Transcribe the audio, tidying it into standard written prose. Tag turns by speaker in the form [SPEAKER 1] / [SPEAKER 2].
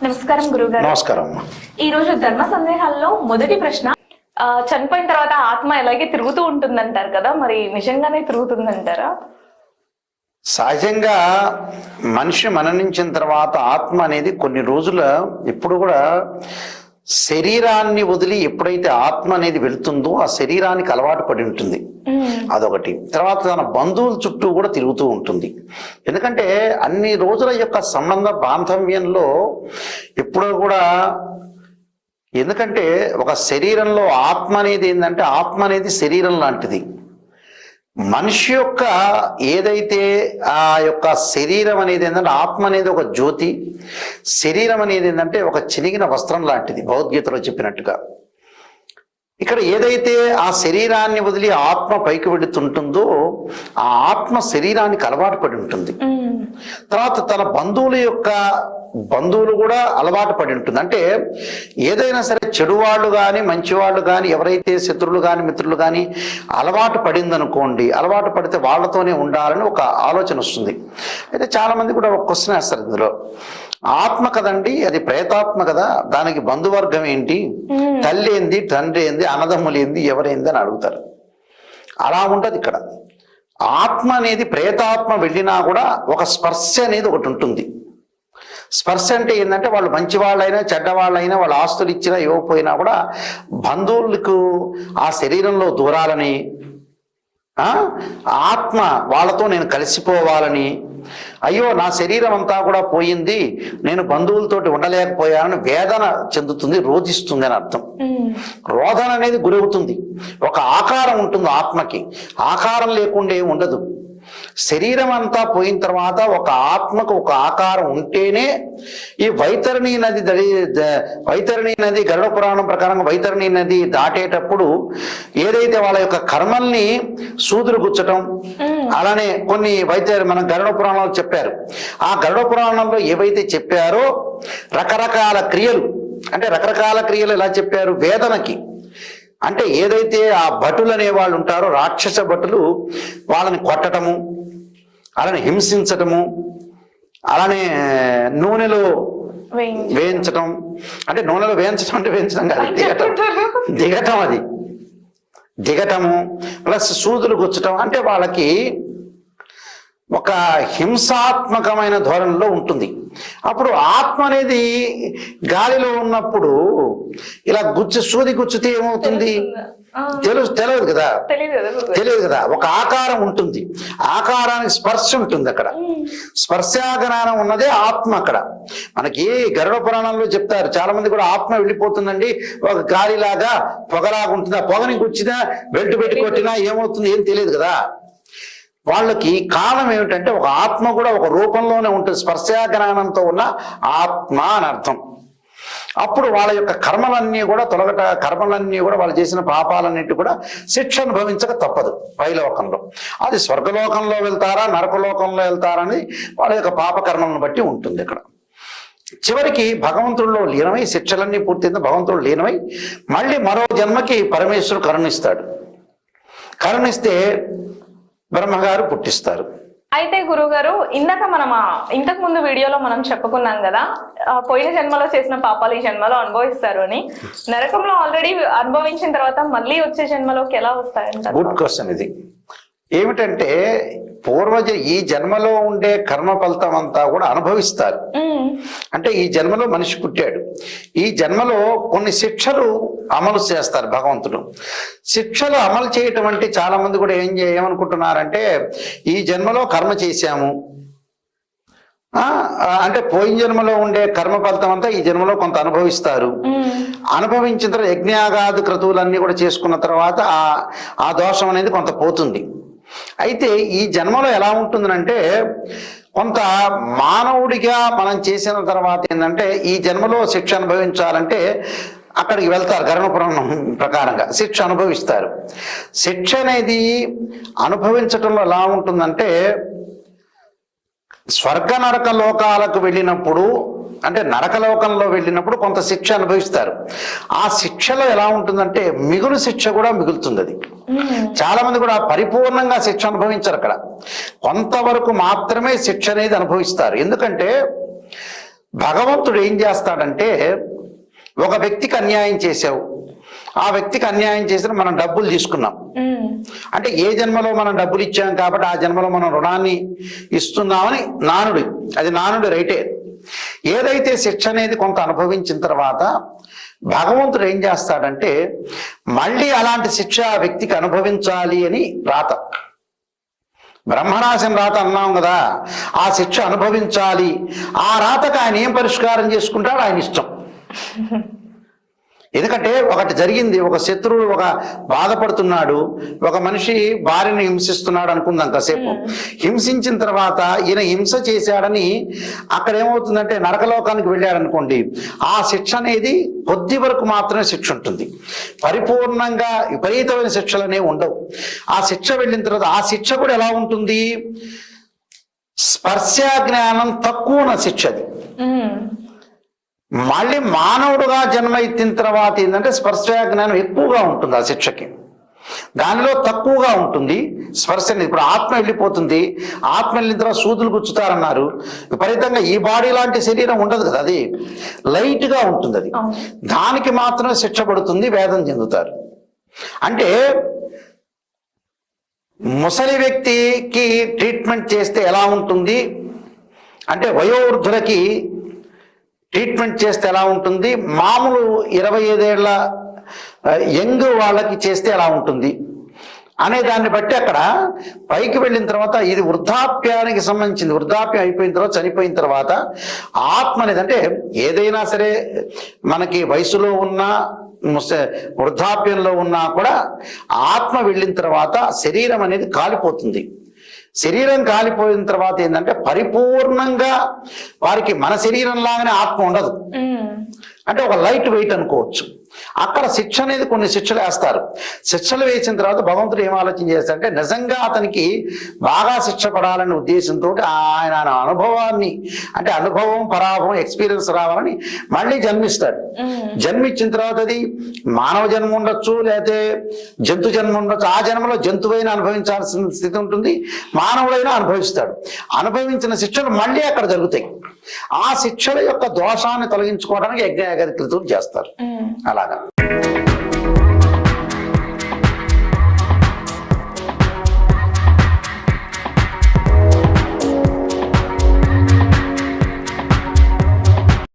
[SPEAKER 1] నమస్కారం గురుగారు.
[SPEAKER 2] నమస్కారం.
[SPEAKER 1] ఈ రోజు ధర్మ సందేహాల్లో మొదటి ప్రశ్న, చనిపోయిన తర్వాత ఆత్మ ఎలాగే తిరుగుతూ ఉంటుందంటారు కదా, మరి నిజంగానే తిరుగుతుందంటారా?
[SPEAKER 2] సహజంగా మనిషి మరణించిన తర్వాత ఆత్మ అనేది కొన్ని రోజుల ఎప్పుడు కూడా శరీరాన్ని వదిలి ఎప్పుడైతే ఆత్మ అనేది వెళ్తుందో ఆ శరీరానికి అలవాటు పడి ఉంటుంది. అదొకటి. తర్వాత తన బంధువుల చుట్టూ కూడా తిరుగుతూ ఉంటుంది. ఎందుకంటే అన్ని రోజుల యొక్క సంబంధ బాంధవ్యంలో ఎప్పుడూ కూడా, ఎందుకంటే ఒక శరీరంలో ఆత్మ అనేది ఏంటంటే ఆత్మ అనేది శరీరం లాంటిది. మనిషి యొక్క ఏదైతే ఆ యొక్క శరీరం అనేది ఏంటంటే ఆత్మ అనేది ఒక జ్యోతి, శరీరం అనేది ఏంటంటే ఒక చినిగిన వస్త్రం లాంటిది భగవద్గీతలో చెప్పినట్టుగా. ఇక్కడ ఏదైతే ఆ శరీరాన్ని వదిలి ఆత్మ పైకి వెళుతుంటుందో ఆ ఆత్మ శరీరానికి అలవాటు పడి ఉంటుంది. తర్వాత తన బంధువులు కూడా అలవాటు పడి ఉంటుంది. అంటే ఏదైనా సరే చెడు వాళ్ళు కానీ మంచి వాళ్ళు కానీ ఎవరైతే శత్రువులు కానీ మిత్రులు కానీ అలవాటు పడిందనుకోండి, అలవాటు పడితే వాళ్ళతోనే ఉండాలని ఒక ఆలోచన వస్తుంది. అయితే చాలా మంది కూడా ఒక క్వశ్చన్ వేస్తారు ఇందులో, ఆత్మ కదండి, అది ప్రేతాత్మ కదా, దానికి బంధువర్గం ఏంటి, తల్లి ఏంది, తండ్రి ఏంది, అన్నదమ్ములు ఏంది, ఎవరైంది అని అడుగుతారు. అలా ఉంటుంది ఇక్కడ. ఆత్మ అనేది ప్రేతాత్మ వెళ్ళినా కూడా ఒక స్పర్శ అనేది ఒకటి ఉంటుంది. స్పర్శ అంటే ఏంటంటే వాళ్ళు మంచి వాళ్ళైనా చెడ్డవాళ్ళైనా వాళ్ళ ఆస్తులు ఇచ్చినా ఇవ్వకపోయినా కూడా బంధువులకు ఆ శరీరంలో దూరాలని, ఆత్మ వాళ్ళతో నేను కలిసిపోవాలని, అయ్యో నా శరీరం అంతా కూడా పోయింది, నేను బంధువులతోటి ఉండలేకపోయానని వేదన చెందుతుంది, రోధిస్తుంది అని అర్థం. రోదన అనేది గురవుతుంది. ఒక ఆకారం ఉంటుంది ఆత్మకి, ఆకారం లేకుండా ఏమి ఉండదు. శరీరం అంతా పోయిన తర్వాత ఒక ఆత్మకు ఒక ఆకారం ఉంటేనే ఈ వైతరణి నది గరుడ పురాణం ప్రకారంగా వైతరణి నది దాటేటప్పుడు ఏదైతే వాళ్ళ యొక్క కర్మల్ని సూదులు గుచ్చటం, అలానే కొన్ని మన గరుడ పురాణాలు చెప్పారు. ఆ గరుడ పురాణంలో ఏవైతే చెప్పారో రకరకాల క్రియలు, అంటే రకరకాల క్రియలు ఎలా చెప్పారు, వేదనకి అంటే ఏదైతే ఆ భటులు అనే వాళ్ళు ఉంటారో రాక్షస భటులు వాళ్ళని కొట్టటము, అలానే హింసించటము, అలానే నూనెలో వేయించటం, అంటే నూనెలో వేయించటం అంటే వేయించడం కాదు, దిగటము ప్లస్ సూదులు గుచ్చటం, అంటే వాళ్ళకి ఒక హింసాత్మకమైన ధోరణిలో ఉంటుంది. అప్పుడు ఆత్మ అనేది గాలిలో ఉన్నప్పుడు ఇలా సూది గుచ్చితే ఏమవుతుంది తెలియదు కదా. ఒక ఆకారం ఉంటుంది, ఆకారానికి స్పర్శ ఉంటుంది. అక్కడ స్పర్శాజ్ఞానం ఉన్నదే ఆత్మ. అక్కడ మనకి గరుడ పురాణంలో చెప్తారు, చాలా మంది కూడా ఆత్మ వెళ్ళిపోతుందండి, ఒక గాలిలాగా పొగలాగా ఉంటుంది, ఆ పొగని గుచ్చినా బెల్ట్ పెట్టి కొట్టినా ఏమవుతుంది ఏం తెలియదు కదా. వాళ్ళకి కాలం ఏమిటంటే ఒక ఆత్మ కూడా ఒక రూపంలోనే ఉంటుంది, స్పర్శాజ్ఞానంతో ఉన్న ఆత్మ అని అర్థం. అప్పుడు వాళ్ళ యొక్క కర్మలన్నీ కూడా కర్మలన్నీ కూడా వాళ్ళు చేసిన పాపాలన్నిటి కూడా శిక్ష అనుభవించక తప్పదు పైలోకంలో. అది స్వర్గలోకంలో వెళ్తారా నరకలోకంలో వెళ్తారా అని వాళ్ళ యొక్క పాపకర్మలను బట్టి ఉంటుంది. ఇక్కడ చివరికి భగవంతుడిలో లీనమై శిక్షలన్నీ పూర్తయింది, భగవంతుడు లీనమై మళ్ళీ మరో జన్మకి పరమేశ్వరుడు కరుణిస్తాడు. కరుణిస్తే బ్రహ్మగారు పుట్టిస్తారు.
[SPEAKER 1] అయితే గురుగారు, ఇంతకు ముందు వీడియోలో మనం చెప్పుకున్నాం కదా, పోయిన జన్మలో చేసిన పాపాలు ఈ జన్మలో అనుభవిస్తారు అని. నరకంలో ఆల్రెడీ అనుభవించిన తర్వాత మళ్ళీ వచ్చే జన్మలోకి ఎలా వస్తాయంట?
[SPEAKER 2] గుడ్ క్వశ్చన్ ఇది. ఏమిటంటే ఈ జన్మలో ఉండే కర్మ ఫలితం అంతా కూడా అనుభవిస్తారు. అంటే ఈ జన్మలో మనిషి పుట్టాడు, ఈ జన్మలో కొన్ని శిక్షలు అమలు చేస్తారు భగవంతుడు. శిక్షలు అమలు చేయటం అంటే చాలా మంది కూడా ఏమనుకుంటున్నారంటే ఈ జన్మలో కర్మ చేశాము అంటే పోయిన జన్మలో ఉండే కర్మ ఫలితం అంతా ఈ జన్మలో కొంత అనుభవిస్తారు. అనుభవించిన తర్వాత యజ్ఞయాగాది క్రతువులన్నీ కూడా చేసుకున్న తర్వాత ఆ దోషం అనేది కొంత పోతుంది. అయితే ఈ జన్మలో ఎలా ఉంటుందంటే కొంత మానవుడిగా మనం చేసిన తర్వాత ఏంటంటే ఈ జన్మలో శిక్ష అనుభవించాలంటే అక్కడికి వెళ్తారు. గరుడ పురాణం ప్రకారంగా శిక్ష అనుభవిస్తారు. శిక్ష అనేది అనుభవించటంలో ఎలా ఉంటుందంటే స్వర్గ నరక లోకాలకు వెళ్ళినప్పుడు, అంటే నరకలోకంలో వెళ్ళినప్పుడు కొంత శిక్ష అనుభవిస్తారు. ఆ శిక్షలో ఎలా ఉంటుందంటే మిగులు శిక్ష కూడా మిగులుతుంది. అది చాలా మంది కూడా పరిపూర్ణంగా శిక్ష అనుభవించరు. అక్కడ కొంతవరకు మాత్రమే శిక్ష అనేది అనుభవిస్తారు. ఎందుకంటే భగవంతుడు ఏం చేస్తాడంటే, ఒక వ్యక్తికి అన్యాయం చేసావు, ఆ వ్యక్తికి అన్యాయం చేసిన మనం డబ్బులు తీసుకున్నాం, అంటే ఏ జన్మలో మనం డబ్బులు ఇచ్చాం కాబట్టి ఆ జన్మలో మనం రుణాన్ని ఇస్తున్నామని నానుడి, అది నానుడి రైటే. ఏదైతే శిక్ష అనేది కొంత అనుభవించిన తర్వాత భగవంతుడు ఏం చేస్తాడంటే మళ్ళీ అలాంటి శిక్ష ఆ వ్యక్తికి అనుభవించాలి అని రాత, బ్రహ్మరాశం రాత అన్నాం కదా, ఆ శిక్ష అనుభవించాలి. ఆ రాతకు ఆయన ఏం పరిష్కారం చేసుకుంటాడు ఆయన ఇష్టం. ఎందుకంటే ఒకటి జరిగింది, ఒక శత్రువు ఒక బాధపడుతున్నాడు, ఒక మనిషి భార్యను హింసిస్తున్నాడు అనుకుందాం కాసేపు. హింసించిన తర్వాత ఈయన హింస చేశాడని అక్కడ ఏమవుతుందంటే నరకలోకానికి వెళ్ళాడు అనుకోండి, ఆ శిక్ష అనేది కొద్ది వరకు మాత్రమే శిక్ష ఉంటుంది, పరిపూర్ణంగా విపరీతమైన శిక్షలు అనేవి ఉండవు. ఆ శిక్ష వెళ్ళిన తర్వాత ఆ శిక్ష కూడా ఎలా ఉంటుంది, స్పర్శ జ్ఞానం తక్కువ శిక్ష అది. మళ్ళీ మానవుడుగా జన్మ ఎత్తిన తర్వాత ఏంటంటే స్పర్శ జ్ఞానం ఎక్కువగా ఉంటుంది ఆ శిక్షకి, దానిలో తక్కువగా ఉంటుంది స్పర్శ. ఇప్పుడు ఆత్మ వెళ్ళిపోతుంది, ఆత్మ వెళ్ళిన తర్వాత సూదులు గుచ్చుతారన్నారు, విపరీతంగా ఈ బాడీ లాంటి శరీరం ఉండదు కదా, అది లైట్ గా ఉంటుంది, అది దానికి మాత్రమే శిక్ష పడుతుంది, వేదన చెందుతారు. అంటే ముసలి వ్యక్తికి ట్రీట్మెంట్ చేస్తే ఎలా ఉంటుంది అంటే, వయోవృద్ధులకి ట్రీట్మెంట్ చేస్తే ఎలా ఉంటుంది, మామూలు 25 ఏళ్ల యంగ్ వాళ్ళకి చేస్తే ఎలా ఉంటుంది అనే దాన్ని బట్టి అక్కడ పైకి వెళ్ళిన తర్వాత ఇది వృద్ధాప్యానికి సంబంధించింది. వృద్ధాప్యం అయిపోయిన తర్వాత, చనిపోయిన తర్వాత ఆత్మ అనేది, అంటే ఏదైనా సరే మనకి వయసులో ఉన్న వృద్ధాప్యంలో ఉన్నా కూడా ఆత్మ వెళ్ళిన తర్వాత శరీరం అనేది కాలిపోతుంది. శరీరం కాలిపోయిన తర్వాత ఏంటంటే పరిపూర్ణంగా వారికి మన శరీరం లాగానే ఆత్మ ఉండదు, అంటే ఒక లైట్ వెయిట్ అనుకోవచ్చు. అక్కడ శిక్ష అనేది కొన్ని శిక్షలు వేస్తారు. శిక్షలు వేసిన తర్వాత భగవంతుడు ఏం ఆలోచన చేస్తాడంటే నిజంగా అతనికి బాగా శిక్ష పడాలనే ఉద్దేశంతో ఆయన అనుభవాన్ని, అంటే అనుభవం పరాభవం ఎక్స్పీరియన్స్ రావాలని మళ్ళీ జన్మిస్తాడు. జన్మించిన తర్వాత అది మానవ జన్మ ఉండొచ్చు, లేకపోతే జంతు జన్మ ఉండొచ్చు. ఆ జన్మలో జంతువైనా అనుభవించాల్సిన స్థితి ఉంటుంది, మానవుడైనా అనుభవిస్తాడు. అనుభవించిన శిక్షలు మళ్ళీ అక్కడ జరుగుతాయి. ఆ శిక్షల యొక్క దోషాన్ని తొలగించుకోవడానికి యజ్ఞ యాగాది క్రతువులు చేస్తారు. అలాగా